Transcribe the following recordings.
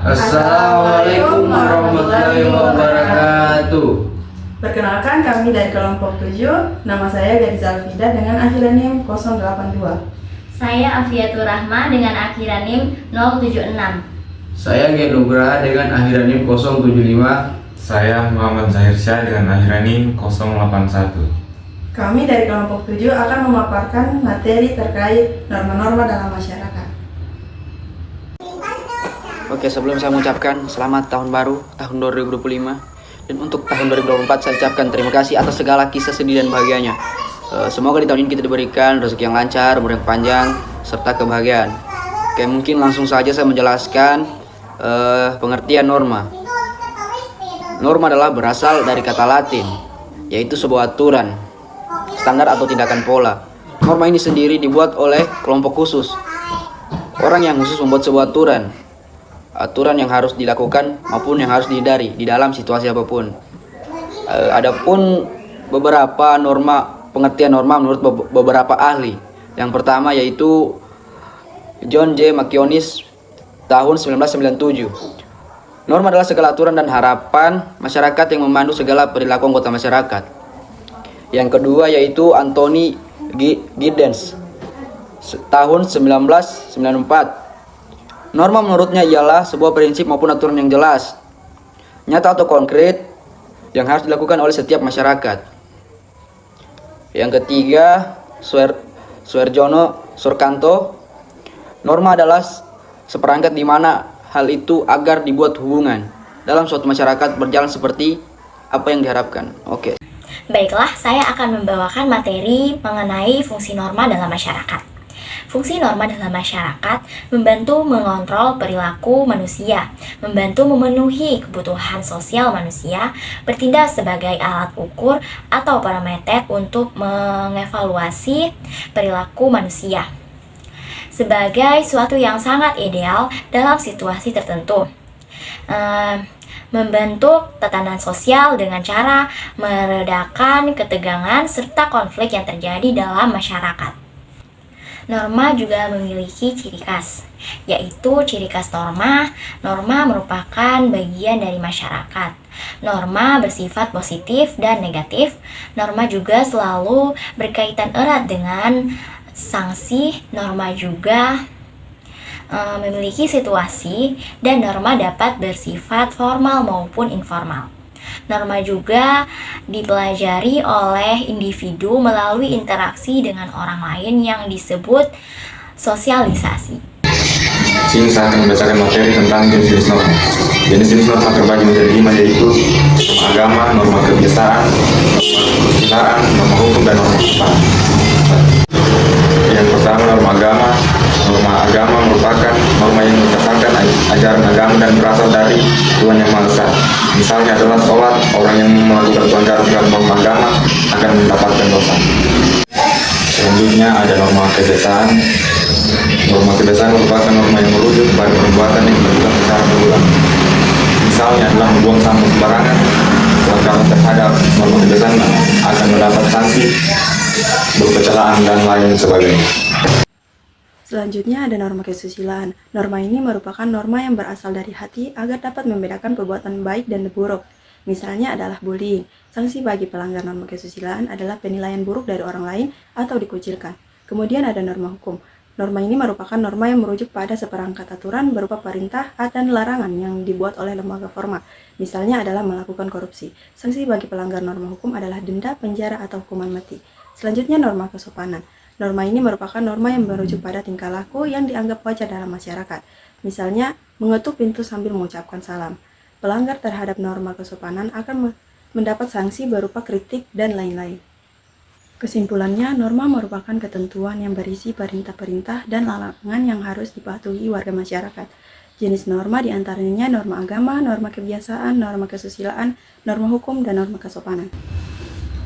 Assalamualaikum warahmatullahi wabarakatuh. Perkenalkan, kami dari kelompok 7. Nama saya Gadis Alfida dengan akhiran NIM 082. Saya Afiatur Rahma dengan akhiran NIM 076. Saya Genugraha dengan akhiran NIM 075. Saya Muhammad Zahir Syah dengan akhiran NIM 081. Kami dari kelompok 7 akan memaparkan materi terkait norma-norma dalam masyarakat. Oke, sebelum saya mengucapkan selamat tahun baru, tahun 2025. Dan untuk tahun 2024 saya ucapkan terima kasih atas segala kisah sedih dan bahagianya. Semoga di tahun ini kita diberikan rezeki yang lancar, umur yang panjang, serta kebahagiaan. Oke, mungkin langsung saja saya menjelaskan pengertian norma. Norma adalah berasal dari kata Latin, yaitu sebuah aturan, standar atau tindakan pola. Norma ini sendiri dibuat oleh kelompok khusus. Orang yang khusus membuat sebuah aturan yang harus dilakukan maupun yang harus dihindari di dalam situasi apapun. Adapun beberapa pengertian norma menurut beberapa ahli. Yang pertama yaitu John J. McInnes tahun 1997. Norma adalah segala aturan dan harapan masyarakat yang memandu segala perilaku anggota masyarakat. Yang kedua yaitu Anthony Giddens tahun 1994. Norma menurutnya ialah sebuah prinsip maupun aturan yang jelas, nyata atau konkret yang harus dilakukan oleh setiap masyarakat. Yang ketiga, Suerjono Surkanto. Norma adalah seperangkat di mana hal itu agar dibuat hubungan dalam suatu masyarakat berjalan seperti apa yang diharapkan. Oke. Baiklah, saya akan membawakan materi mengenai fungsi norma dalam masyarakat. Fungsi norma dalam masyarakat membantu mengontrol perilaku manusia, membantu memenuhi kebutuhan sosial manusia, bertindak sebagai alat ukur atau parameter untuk mengevaluasi perilaku manusia sebagai suatu yang sangat ideal dalam situasi tertentu. Membentuk tatanan sosial dengan cara meredakan ketegangan serta konflik yang terjadi dalam masyarakat. Norma juga memiliki ciri khas, yaitu ciri khas norma. Norma merupakan bagian dari masyarakat. Norma bersifat positif dan negatif. Norma juga selalu berkaitan erat dengan sanksi. Norma juga memiliki situasi, dan norma dapat bersifat formal maupun informal. Norma juga dipelajari oleh individu melalui interaksi dengan orang lain yang disebut sosialisasi. Sini saya akan membacakan materi tentang jenis-jenis norma. Jenis-jenis norma terbagi menjadi 5, yaitu norma agama, norma kebiasaan, norma kesusilaan, norma hukum, dan norma kesopanan. Yang pertama, norma agama. Norma agama merupakan norma yang berdasarkan ajaran agama dan berasal dari Tuhan Yang Maha Esa. Misalnya adalah sholat, orang yang melakukan pelanggaran terhadap norma agama akan mendapatkan dosa. Selanjutnya ada norma kebiasaan. Norma kebiasaan merupakan norma yang merujuk pada perbuatan yang dilakukan secara berulang. Misalnya adalah membuang sampah sembarangan. Pelanggaran terhadap norma kebiasaan akan mendapat sanksi berupa celaan dan lain sebagainya. Selanjutnya ada norma kesusilaan. Norma ini merupakan norma yang berasal dari hati agar dapat membedakan perbuatan baik dan buruk. Misalnya adalah bullying. Sanksi bagi pelanggar norma kesusilaan adalah penilaian buruk dari orang lain atau dikucilkan. Kemudian ada norma hukum. Norma ini merupakan norma yang merujuk pada seperangkat aturan berupa perintah dan larangan yang dibuat oleh lembaga formal. Misalnya adalah melakukan korupsi. Sanksi bagi pelanggar norma hukum adalah denda, penjara, atau hukuman mati. Selanjutnya norma kesopanan. Norma ini merupakan norma yang merujuk pada tingkah laku yang dianggap wajar dalam masyarakat. Misalnya, mengetuk pintu sambil mengucapkan salam. Pelanggar terhadap norma kesopanan akan mendapat sanksi berupa kritik dan lain-lain. Kesimpulannya, norma merupakan ketentuan yang berisi perintah-perintah dan larangan yang harus dipatuhi warga masyarakat. Jenis norma diantaranya norma agama, norma kebiasaan, norma kesusilaan, norma hukum, dan norma kesopanan.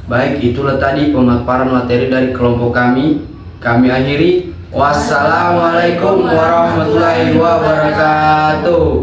Baik, itulah tadi pemaparan materi dari kelompok kami. Kami akhiri. Wassalamualaikum warahmatullahi wabarakatuh.